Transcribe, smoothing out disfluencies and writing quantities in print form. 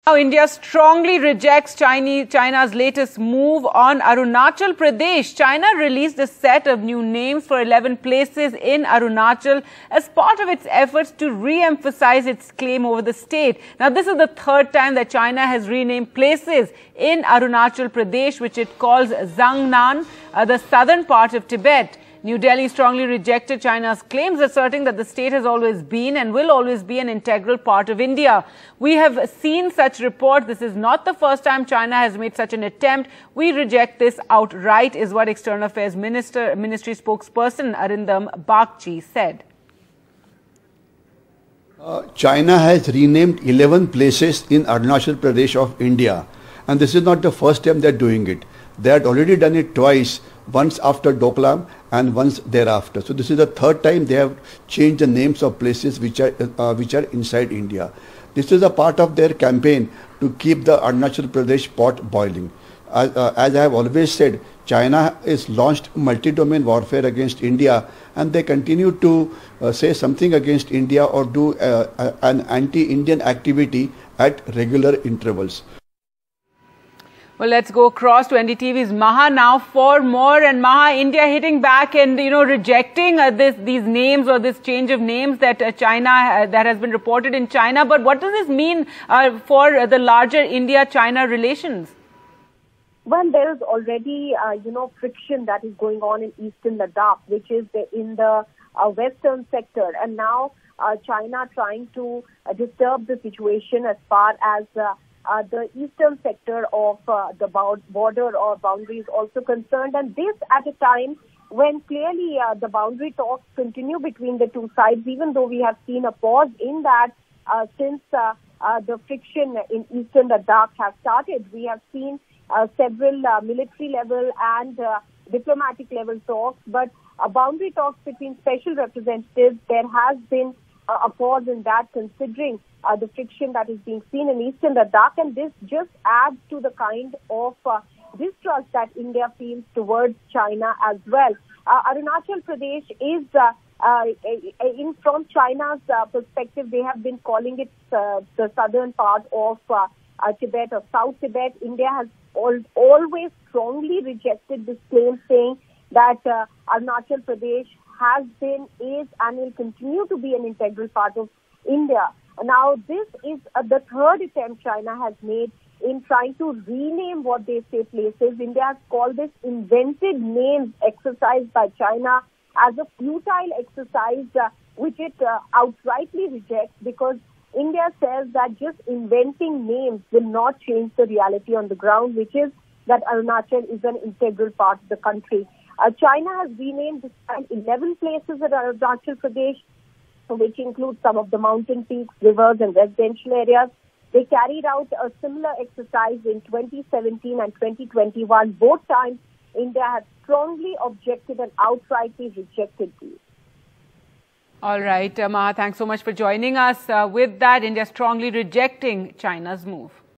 Now, India strongly rejects China's latest move on Arunachal Pradesh. China released a set of new names for 11 places in Arunachal as part of its efforts to re-emphasize its claim over the state. Now, this is the third time that China has renamed places in Arunachal Pradesh, which it calls Zangnan, the southern part of Tibet. New Delhi strongly rejected China's claims, asserting that the state has always been and will always be an integral part of India. We have seen such reports. This is not the first time China has made such an attempt. We reject this outright, is what External Affairs Ministry spokesperson Arindham Baghchi said. China has renamed 11 places in Arunachal Pradesh of India, and this is not the first time they are doing it. They had already done it twice, once after Doklam and once thereafter. So this is the third time they have changed the names of places which are inside India. This is a part of their campaign to keep the Arunachal Pradesh pot boiling. As I have always said, China has launched multi-domain warfare against India, and they continue to say something against India or do an anti-Indian activity at regular intervals. Well, let's go across to NDTV's Maha now for more. And Maha, India hitting back and, rejecting these names or this change of names that China, that has been reported in China. But what does this mean for the larger India-China relations? Well, there is already, friction that is going on in eastern Ladakh, which is in the western sector. And now China trying to disturb the situation as far as the eastern sector of the border or boundary is also concerned, and this at a time when clearly the boundary talks continue between the two sides, even though we have seen a pause in that since the friction in eastern Ladakh has started. We have seen several military level and diplomatic level talks, but boundary talks between special representatives, there has been a pause in that, considering the friction that is being seen in eastern Ladakh, and this just adds to the kind of distrust that India feels towards China as well. Arunachal Pradesh is, from China's perspective, they have been calling it the southern part of Tibet or South Tibet. India has always strongly rejected this claim, saying that Arunachal Pradesh has been, is, and will continue to be an integral part of India. Now, this is the third attempt China has made in trying to rename what they say places. India has called this invented names exercise by China as a futile exercise, which it outrightly rejects, because India says that just inventing names will not change the reality on the ground, which is that Arunachal is an integral part of the country. China has renamed this time 11 places at Arunachal Pradesh, which includes some of the mountain peaks, rivers and residential areas. They carried out a similar exercise in 2017 and 2021. Both times, India has strongly objected and outrightly rejected these. All right, Maha, thanks so much for joining us. With that, India strongly rejecting China's move.